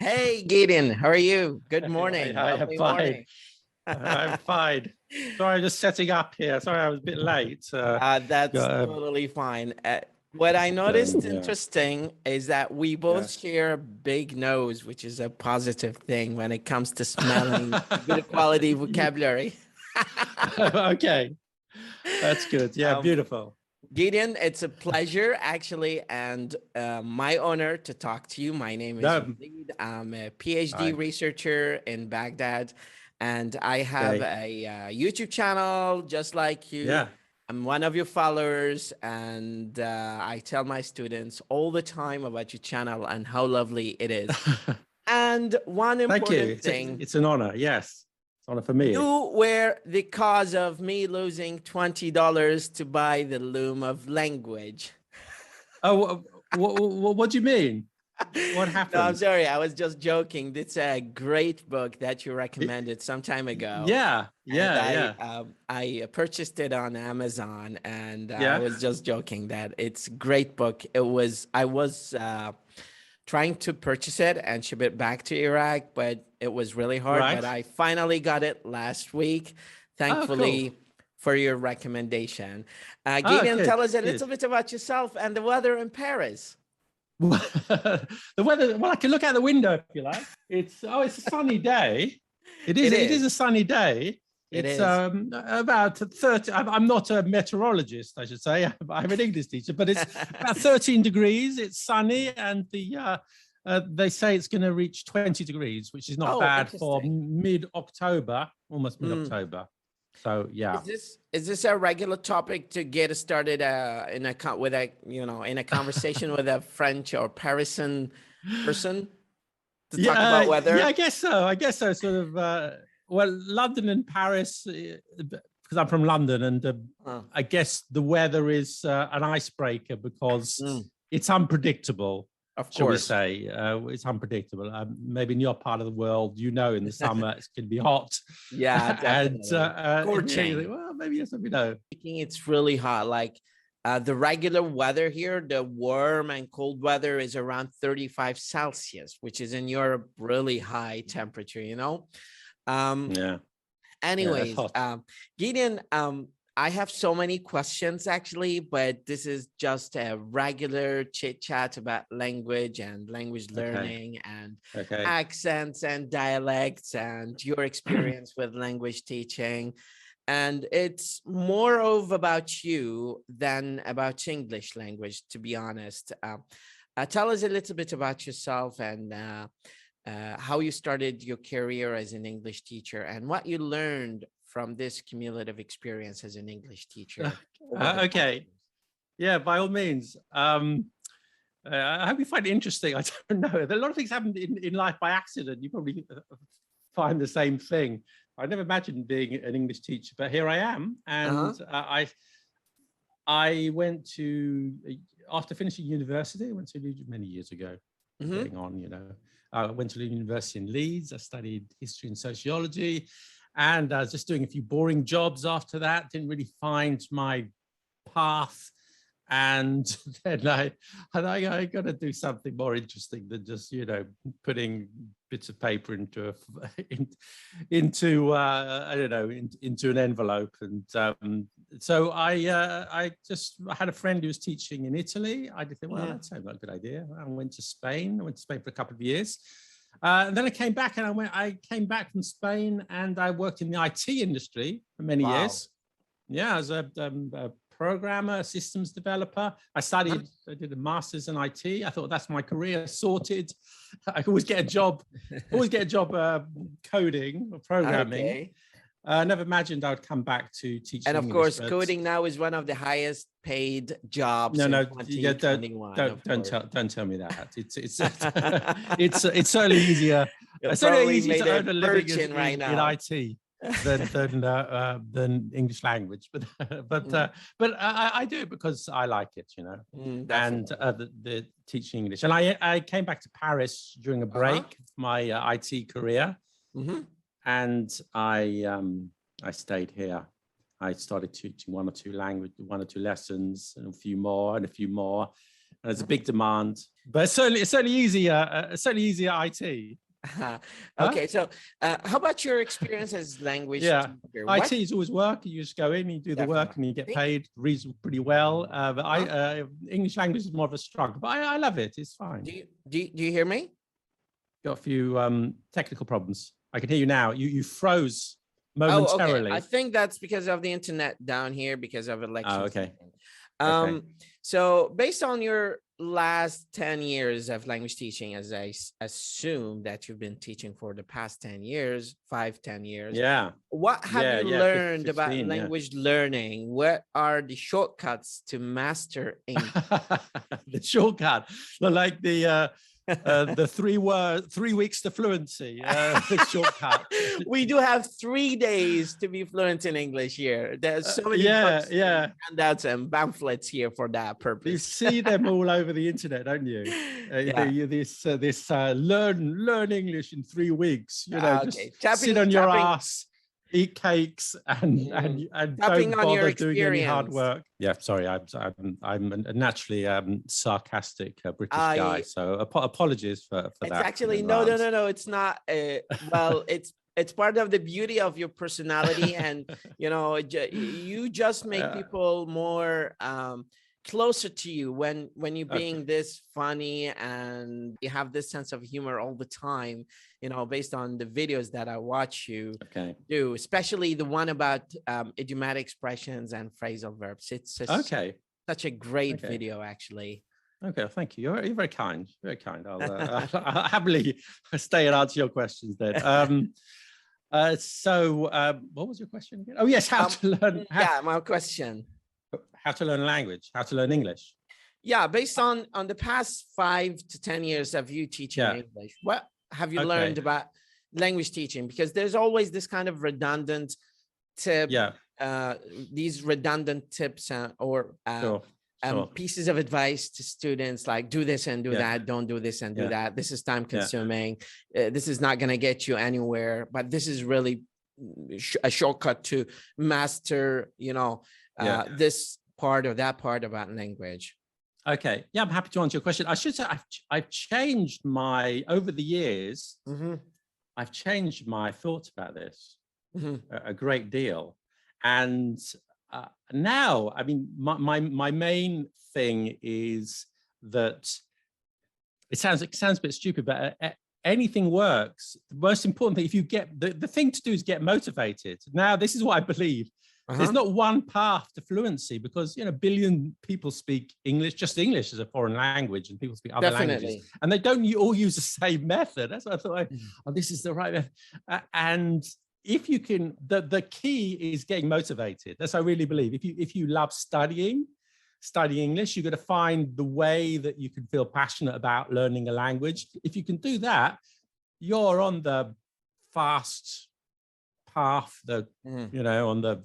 Hey, Gideon, how are you? Good morning. Hi, I'm Lovely fine. morning. I'm fine. Sorry, I'm just setting up here. Sorry, I was a bit late. That's got, totally fine. What I noticed yeah, interesting is that we both yeah. share a big nose, which is a positive thing when it comes to smelling good quality vocabulary. Okay, that's good. Yeah, Um, beautiful. Gideon, it's a pleasure actually, and my honor to talk to you. My name is No, Waleed. I'm a PhD hi. researcher in Baghdad, and I have Okay. a YouTube channel just like you. Yeah. I'm one of your followers, and I tell my students all the time about your channel and how lovely it is. And one Thank you. important thing, It's an honor. Yes, it's an honor for me. you were the cause of me losing $20 to buy the Loom of Language. Oh, what do you mean? What No, I'm happened? sorry. I was just joking. It's a great book that you recommended some time ago, Yeah, and yeah, yeah, I purchased it on Amazon, and I yeah. was just joking that it's a great book. I was trying to purchase it and ship it back to Iraq, but it was really hard. Right. But I finally got it last week, Oh, cool. thankfully, for your recommendation. Oh, Gideon, good, tell us a good. little bit about yourself and the weather in Paris. The weather, well, I can look out the window if you like. It's a sunny day. It It is is. a sunny day. It It's is. about 30. I'm not a meteorologist, I should say. I'm an English teacher, but it's about 13 degrees. It's sunny, and they say it's going to reach 20 degrees, which is not Oh, bad for interesting. mid-October, almost Mm. mid-October. So yeah. Is this a regular topic to get started in a with a in a conversation with a French or Parisian person to talk about Yeah, I weather? guess so. I guess so. Sort of. Well, London and Paris, because I'm from London, and Oh, I guess the weather is an icebreaker because mm, it's unpredictable. of Shall we course. say? It's unpredictable. Maybe in your part of the world, in the summer it's going to be hot, Yeah, and definitely. in here you think, Scorching. well, maybe yes, we know. Speaking, it's really hot. Like the regular weather here, the warm and cold weather is around 35 Celsius, which is in Europe really high temperature. Um, Yeah, yeah, that's Anyways, hot. Gideon, I have so many questions actually, but this is just a regular chit chat about language and language Okay, learning and okay. accents and dialects and your experience with language teaching. And it's more of about you than about English language, to be honest. Tell us a little bit about yourself and how you started your career as an English teacher and what you learned from this cumulative experience as an English teacher over the past Okay. Yeah, by all means. I hope you find it interesting. I don't know. A lot of things happen in life by accident. You probably find the same thing. I never imagined being an English teacher, but here I am. Uh-huh. And I went to, after finishing university, I went to many years ago, Mm-hmm. getting on, I went to the university in Leeds. I studied history and sociology. And I was just doing a few boring jobs after that. Didn't really find my path, and then I got to do something more interesting than just putting bits of paper into I don't know, into an envelope. And so I had a friend who was teaching in Italy. I just thought, well, Mm-hmm. that sounds like a good idea. I went to Spain. I went to Spain for a couple of years. And then I came back, and I came back from Spain, and I worked in the IT industry for many Wow. years. Yeah, as a programmer, a systems developer. I did a master's in IT. I thought that's my career sorted. I always get a job, coding or programming. Okay. I never imagined I would come back to teaching And of English. course, coding now is one of the highest paid jobs in No, yeah, 2021, of course. don't tell me that. It's certainly easier. You'll It's certainly probably easier made to a earn a living fortune right in now. IT than English language, but I do it because I like it, and Definitely. the teaching English. And I came back to Paris during a break of my IT career, Mm-hmm. and I stayed here. I started teaching one or two lessons, and a few more, There's a big demand, but it's certainly easier. Certainly easier IT. Okay, so how about your experience as language teacher? IT is always work. You just go in, you do the work, and you get paid reasonably pretty well. But English language is more of a struggle. But I love it. It's fine. Do you hear me? Got a few technical problems. I can hear you now. You froze momentarily. Oh, okay. I think that's because of the internet down here because of elections. Oh, okay. So based on your last 10 years of language teaching, as I assume that you've been teaching for the past 10 years, 5-10 years. Yeah. What have you learned about language learning? What are the shortcuts to master English? The shortcut, like the 3 weeks to fluency, the shortcut. We do have 3 days to be fluent in English here. There's so many handouts and pamphlets here for that purpose. You see them all over the internet, don't you? This learn English in 3 weeks. You know, just sit on your ass, eat cakes, and don't bother doing any hard work. Yeah, sorry, I'm a naturally sarcastic British guy, so apologies for that. It's actually no. It's not. Well, it's part of the beauty of your personality, and you just make people more closer to you when you're being this funny and you have this sense of humor all the time, based on the videos that I watch you do, especially the one about idiomatic expressions and phrasal verbs. It's such a great video, actually. Okay, thank you. You're very kind. Very kind. I'll happily stay and answer your questions then. So what was your question again? Oh yes, how to learn. My question. How to learn a language, how to learn English. Yeah, based on the past 5 to 10 years of you teaching English, what have you learned about language teaching? Because there's always this kind of redundant tip, these redundant tips or pieces of advice to students, like do this and do that, don't do this and do that. This is time consuming. This is not going to get you anywhere, but this is really a shortcut to master, this part or that part about language. Okay. Yeah, I'm happy to answer your question. I should say I've changed over the years, I've changed my thoughts about this a great deal. And now, I mean, my main thing is that it sounds a bit stupid, but anything works. The most important thing, if you get the thing to do is get motivated. Now, this is what I believe. There's not one path to fluency, because a billion people speak English, just English as a foreign language, and people speak other languages, and they don't all use the same method. That's what I thought. This is the right method. And if you can, the key is getting motivated. That's what I really believe. If you love studying English, you're going to find the way that you can feel passionate about learning a language. If you can do that, you're on the fast path, on the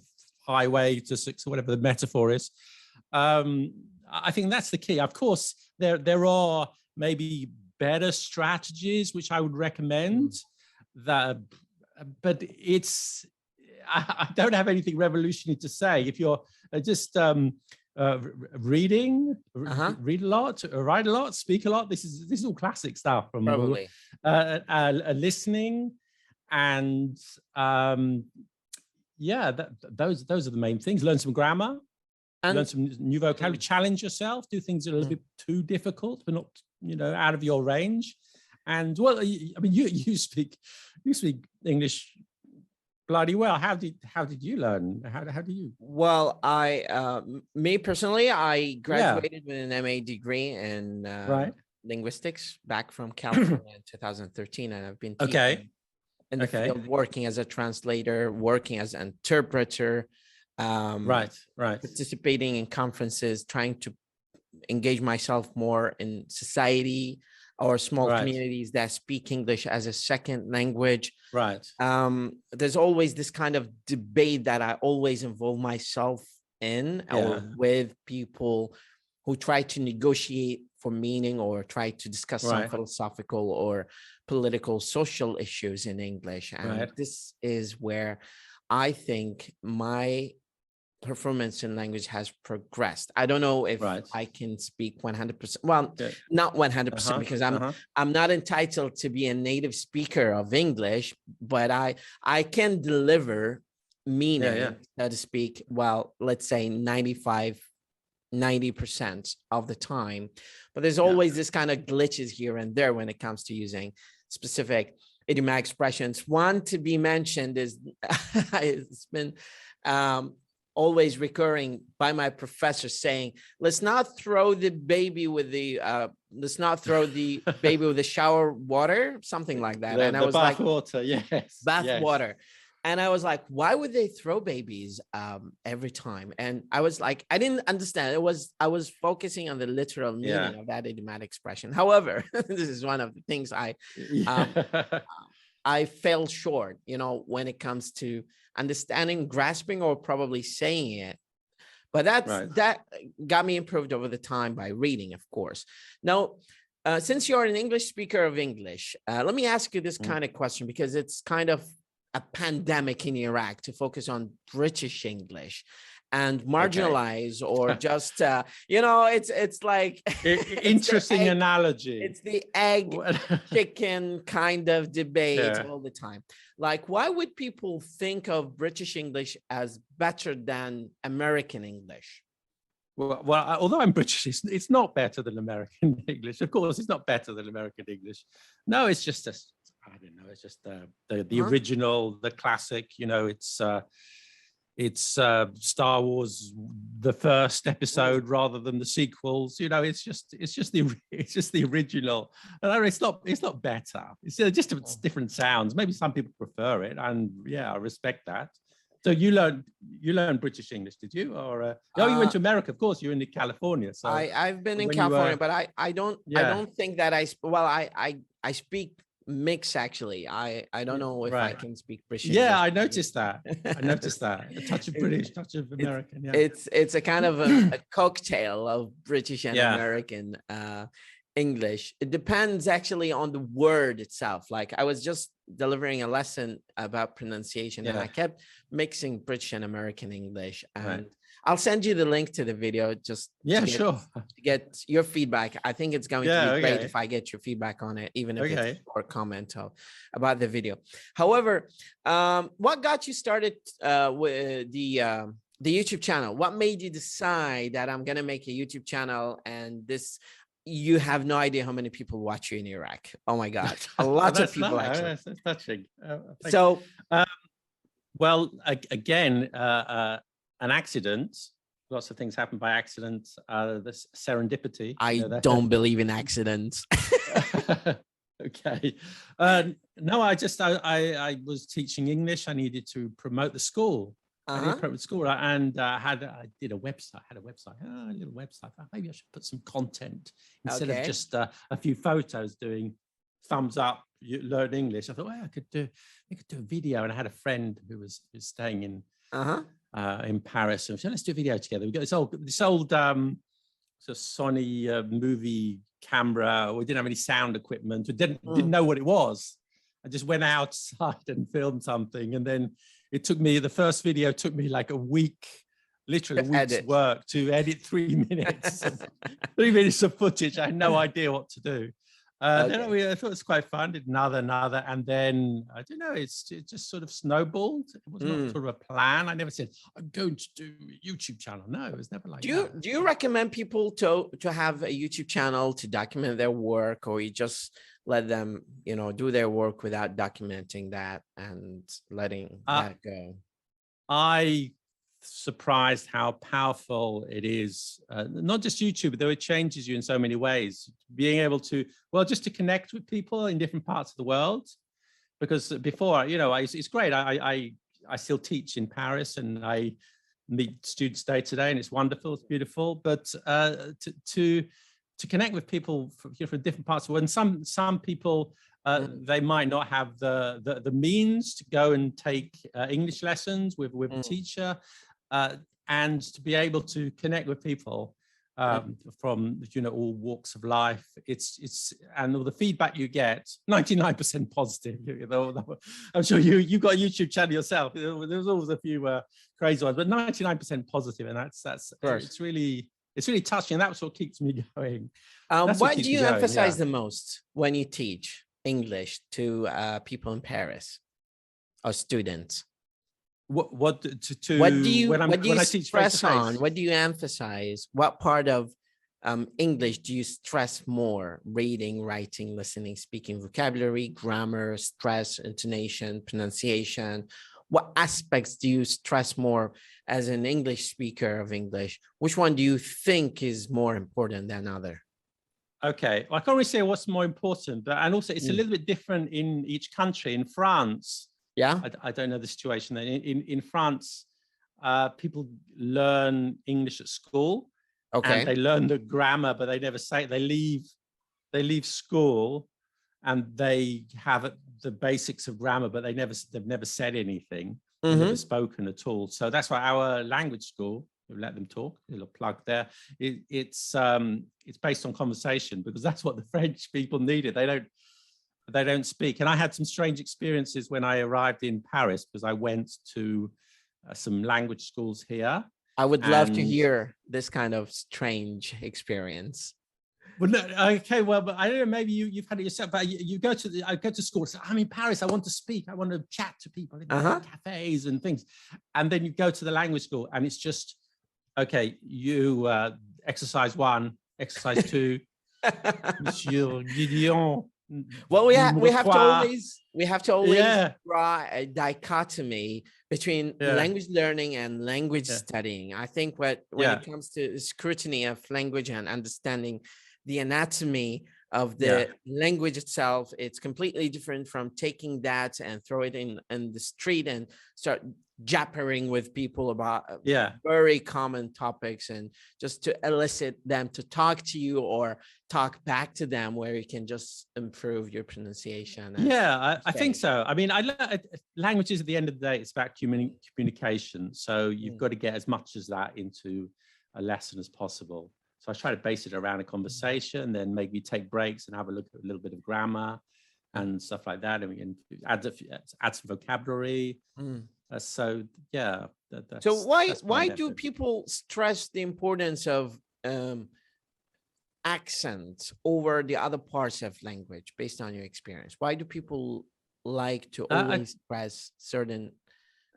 highway to success, whatever the metaphor is. I think that's the key. Of course, there are maybe better strategies which I would recommend, but I don't have anything revolutionary to say. If you're just reading, read a lot, write a lot, speak a lot. This is all classic stuff from listening, and those are the main things. Learn some grammar, learn some new vocabulary, challenge yourself, do things that are a little bit too difficult, but not out of your range. And well, I mean, you speak English bloody well. How did you learn? How do you? Well, me personally, I graduated with an MA degree in linguistics back from California in 2013, and I've been teaching in the field, working as a translator, working as an interpreter, participating in conferences, trying to engage myself more in society or small communities that speak English as a second language. There's always this kind of debate that I always involve myself in, or with people who try to negotiate for meaning or try to discuss some philosophical or political, social issues in English. And this is where I think my performance in language has progressed. I don't know if Right. I can speak 100%. Well, Yeah. not 100% because I'm not entitled to be a native speaker of English, but I can deliver meaning, so to speak. Well, let's say 90% of the time, but there's always this kind of glitches here and there when it comes to using specific idiomatic expressions. One to be mentioned is it's been always recurring by my professor saying, let's not throw the baby with the shower water, something like that. And I was like, water, bath water. And I was like, why would they throw babies every time? And I was like, I didn't understand. I was focusing on the literal meaning of that idiomatic expression. However, this is one of the things I fell short, when it comes to understanding, grasping, or probably saying it. But that got me improved over the time by reading, of course. Now, since you're an English speaker of English, let me ask you this kind of question, because it's kind of a pandemic in Iraq to focus on British English and marginalize or just it's like interesting analogy. It's the egg chicken kind of debate all the time. Like, why would people think of British English as better than American English? Well, although I'm British, it's not better than American English. Of course, it's not better than American English. No, it's just I don't know. It's just the original, the classic. It's Star Wars, the first episode rather than the sequels. It's just the original. And it's not better. It's just different sounds. Maybe some people prefer it, and I respect that. So you learned British English, did you? Or you went to America, of course. You're in California. So I've been in California, but I don't think that I speak mix, actually. I don't know if I can speak British. I noticed that. A touch of British, touch of American. It's a kind of a cocktail of British and American English. It depends actually on the word itself. Like, I was just delivering a lesson about pronunciation and I kept mixing British and American English, and I'll send you the link to the video just to get your feedback. I think it's going to be great if I get your feedback on it, even if it's or comment about the video. However, what got you started with the YouTube channel? What made you decide that I'm going to make a YouTube channel? And you have no idea how many people watch you in Iraq. Oh my God, a lot of people actually. That's touching. So, well, again, an accident. Lots of things happen by accident. This serendipity. I don't believe in accidents. Okay. No, I was teaching English. I needed to promote the school. I did promote the school, and I did a website. A little website. Maybe I should put some content instead of just a few photos doing thumbs up. You learn English. I thought, I could do a video. And I had a friend who was staying in Paris, and so let's do a video together. We got this old sort of Sony movie camera. We didn't have any sound equipment. We didn't know what it was. I just went outside and filmed something, and then the first video took me like a week, literally a week's work to edit 3 minutes, 3 minutes of footage. I had no idea what to do. Then I thought it was quite fun. Did another, and then I don't know. It just sort of snowballed. It was not sort of a plan. I never said I'm going to do a YouTube channel. No, it was never like that. Do you recommend people to have a YouTube channel to document their work, or you just let them, do their work without documenting that and letting that go? I surprised how powerful it is. Not just YouTube, but though it changes you in so many ways. Being able to, just to connect with people in different parts of the world. Because before, it's great. I still teach in Paris, and I meet students day to day, and it's wonderful. It's beautiful. But to connect with people from different parts of the world, and some people they might not have the means to go and take English lessons with a teacher, and to be able to connect with people from all walks of life. And all the feedback you get, 99% positive. I'm sure you got a YouTube channel yourself. There's always a few crazy ones, but 99% positive, and that's it's really touching. And that's what keeps me going. What do you emphasize the most when you teach English to people in Paris or students? What do you stress on? What do you emphasize? What part of English do you stress more? Reading, writing, listening, speaking, vocabulary, grammar, stress, intonation, pronunciation. What aspects do you stress more as an English speaker of English? Which one do you think is more important than other? Okay, I can't really say what's more important, but and also it's a little bit different in each country. In France, I don't know the situation. In France, people learn English at school, and they learn the grammar, but they never say it. They leave school, and they have the basics of grammar, but they've never said anything, they've never spoken at all. So that's why our language school, we let them talk, a little plug there. It's based on conversation, because that's what the French people needed. They don't speak. And I had some strange experiences when I arrived in Paris, because I went to some language schools here. I would love to hear this kind of strange experience. Well, no, okay, well, but I don't know, maybe you've had it yourself, but I go to school, so I'm in Paris, I want to speak, I want to chat to people in cafes and things. And then you go to the language school, and it's just, okay, you exercise 1, exercise 2, Monsieur Gideon. Well, we have to always draw a dichotomy between language learning and language studying. I think when it comes to scrutiny of language and understanding the anatomy of the language itself, it's completely different from taking that and throw it in the street and start jabbering with people about very common topics, and just to elicit them to talk to you or talk back to them, where you can just improve your pronunciation. I think so. I mean, languages at the end of the day, it's about communication. So you've got to get as much as that into a lesson as possible. So I try to base it around a conversation, then maybe take breaks and have a look at a little bit of grammar and stuff like that, and we can add some vocabulary. So why do people stress the importance of accent over the other parts of language, based on your experience? Why do people like to always stress certain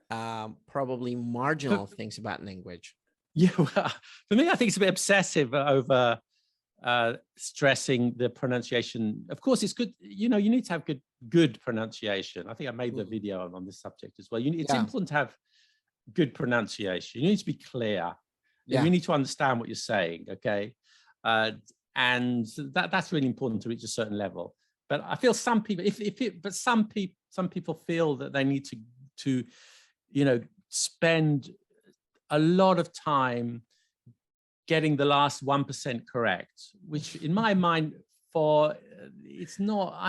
probably marginal things about language? Yeah, well, for me, I think it's a bit obsessive over stressing the pronunciation. Of course, it's good. You need to have good pronunciation. I think I made the video on this subject as well. It's important to have good pronunciation. You need to be clear. You need to understand what you're saying. Okay, and that's really important to reach a certain level. But I feel some people, some people feel that they need to spend a lot of time getting the last 1% correct, which in my mind, I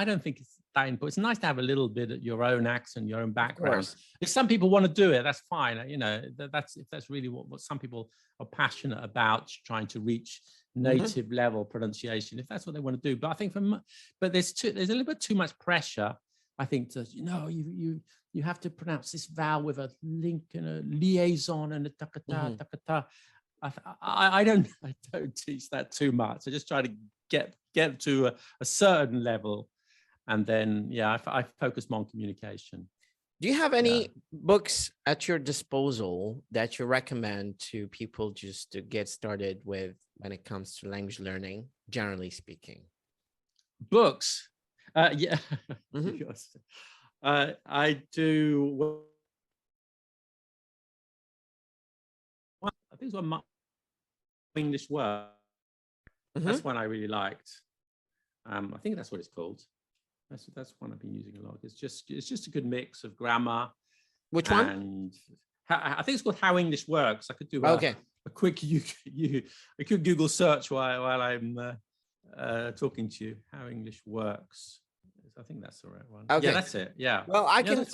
don't think it's that important. It's nice to have a little bit of your own accent, your own background. If some people want to do it, that's fine. That's really what some people are passionate about, trying to reach native level pronunciation, if that's what they want to do. But I think there's a little bit too much pressure, I think, to you have to pronounce this vowel with a link and a liaison and a takata takata. I don't teach that too much. I just try to get to a certain level, and then I focus more on communication. Do you have any books at your disposal that you recommend to people just to get started with when it comes to language learning, generally speaking? Books? I do. I think it's one English word. That's one I really liked. I think that's what it's called. That's one I've been using a lot. It's just a good mix of grammar. Which one? And I think it's called How English Works. I could do a quick Google search while I'm talking to you. How English Works. I think that's the right one. Okay, that's it. Yeah. Well, I can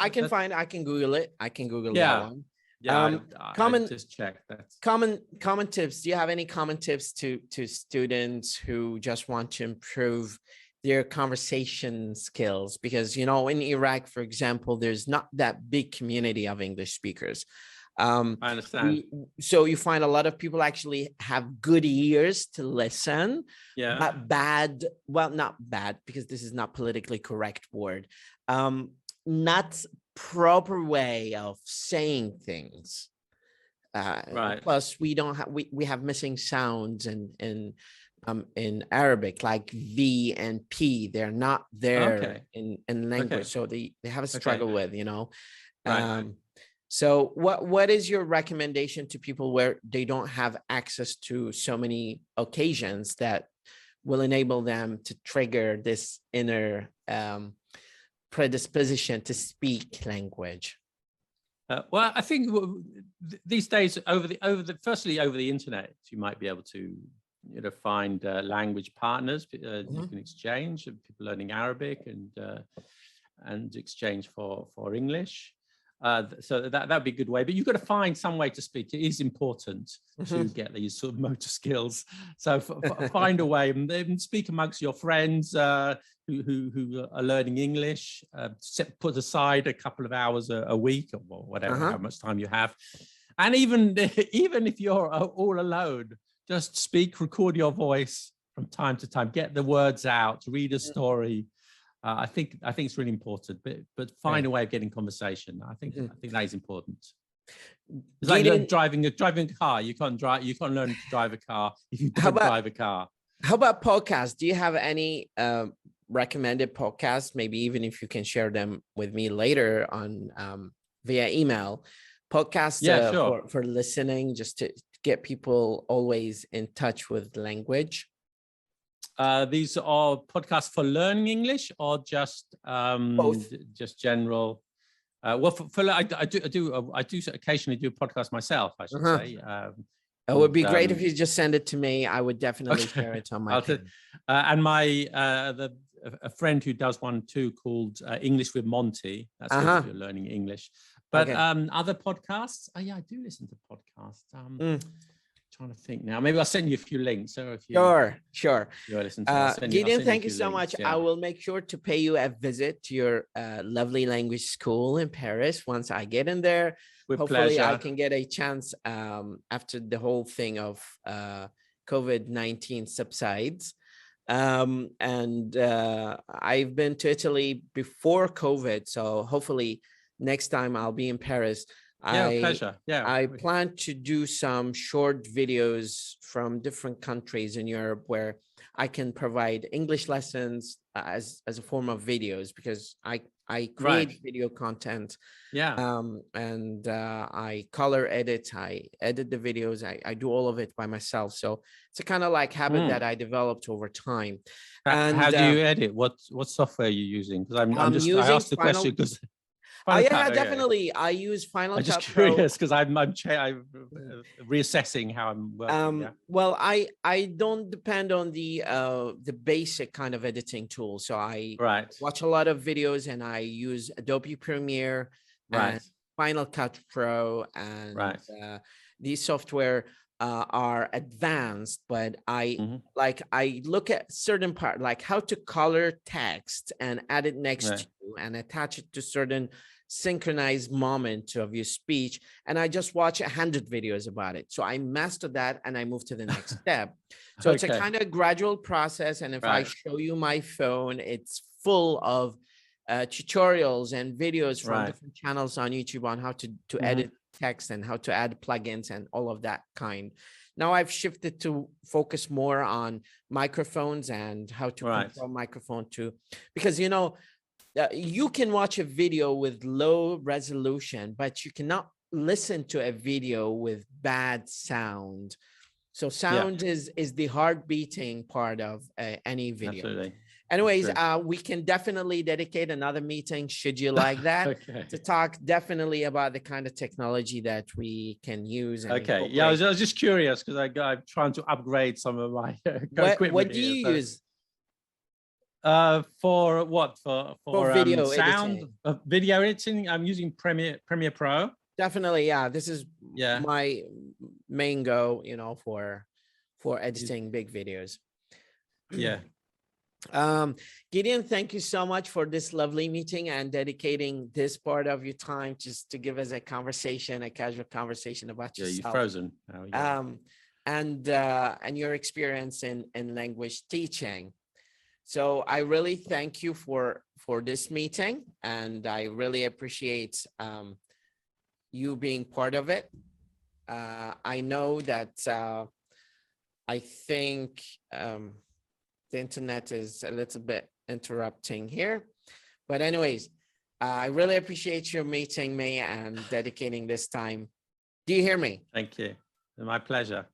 Google it. I can Google that one. Yeah, Common I just checked that. common tips. Do you have any common tips to students who just want to improve their conversation skills? Because, you know, in Iraq, for example, there's not that big community of English speakers. I understand. So you find a lot of people actually have good ears to listen, Yeah. but bad, well, not bad, because this is not politically correct word, not proper way of saying things. Right. Plus we don't have, we have missing sounds in Arabic, like V and P. They're not there Okay. in language. Okay. So they have a Okay. struggle with, you know. Right. So what is your recommendation to people where they don't have access to so many occasions that will enable them to trigger this inner predisposition to speak language? Well, I think these days firstly over the internet, you might be able to, you know, find language partners. You can exchange, people learning Arabic and exchange for English. So that'd be a good way, but you've got to find some way to speak. It is important to get these sort of motor skills. So find a way and speak amongst your friends who are learning English. Put aside a couple of hours a week or whatever, how much time you have. And even if you're all alone, just speak, record your voice from time to time, get the words out, read a story. I think it's really important, but find a way of getting conversation. I think that is important. It's like driving a car. You can't learn to drive a car if you don't drive a car. How about podcasts? Do you have any recommended podcasts? Maybe even if you can share them with me later on via email. Podcasts sure. for listening, just to get people always in touch with language. These are podcasts for learning English or just Both. Just general. Well, I do occasionally do a podcast myself, I should say. It would be great if you just send it to me. I would definitely share it on my page. And a friend who does one too called English with Monty. That's good if you're learning English. But other podcasts, yeah, I do listen to podcasts. Trying to think now. Maybe I'll send you a few links. So if you sure. Gideon, thank you so much. Yeah. I will make sure to pay you a visit to your lovely language school in Paris once I get in there. With Hopefully pleasure. I can get a chance after the whole thing of COVID-19 subsides. And I've been to Italy before COVID, so hopefully next time I'll be in Paris. Pleasure. Yeah, I plan to do some short videos from different countries in Europe where I can provide English lessons as a form of videos, because I create video content. And I color edit, I edit the videos, I do all of it by myself. So it's a kind of like habit that I developed over time. And how do you edit? What software are you using? Because I asked the question because definitely. I use Final Cut Pro. I'm just curious because I'm reassessing how I'm working. Well, I don't depend on the basic kind of editing tool. So I watch a lot of videos and I use Adobe Premiere and Final Cut Pro, and these software are advanced, but I look at certain part, like how to color text and add it next to you and attach it to certain synchronized moment of your speech, and I just watch 100 videos about it. So I master that and I move to the next step. So it's a kind of gradual process, and if I show you my phone, it's full of tutorials and videos from different channels on YouTube on how to edit text and how to add plugins and all of that kind. Now I've shifted to focus more on microphones and how to control microphone too, because you know, you can watch a video with low resolution, but you cannot listen to a video with bad sound. So sound is the heart beating part of any video. Absolutely. Anyways, we can definitely dedicate another meeting, should you like that, to talk definitely about the kind of technology that we can use. And I was just curious because I'm trying to upgrade some of my equipment. What do you use? For what? For video sound, editing. Video editing. I'm using Premiere Pro. Definitely. Yeah. This is Yeah. my main goal, for editing big videos. Yeah. Gideon, thank you so much for this lovely meeting and dedicating this part of your time just to give us a casual conversation about Yeah, yourself. you're frozen. Oh, yeah. And your experience in language teaching. So I really thank you for this meeting, and I really appreciate you being part of it. I know that I think the internet is a little bit interrupting here, but anyways, I really appreciate you meeting me and dedicating this time. Do you hear me? Thank you. My pleasure.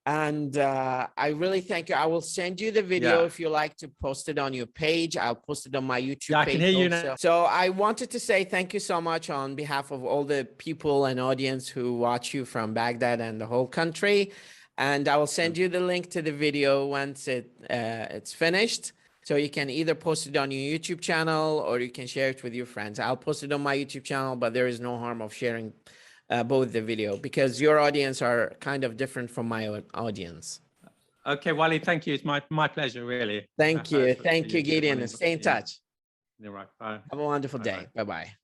And I really thank you. I will send you the video if you like to post it on your page. I'll post it on my YouTube page. I can hear you now. So I wanted to say thank you so much on behalf of all the people and audience who watch you from Baghdad and the whole country. And I will send you the link to the video once it's finished. So you can either post it on your YouTube channel or you can share it with your friends. I'll post it on my YouTube channel, but there is no harm of sharing both the video, because your audience are kind of different from my audience. Okay, Wally, thank you. It's my pleasure, really. Thank you, Gideon. Stay in touch. You're right. Bye. Have a wonderful day. Bye-bye.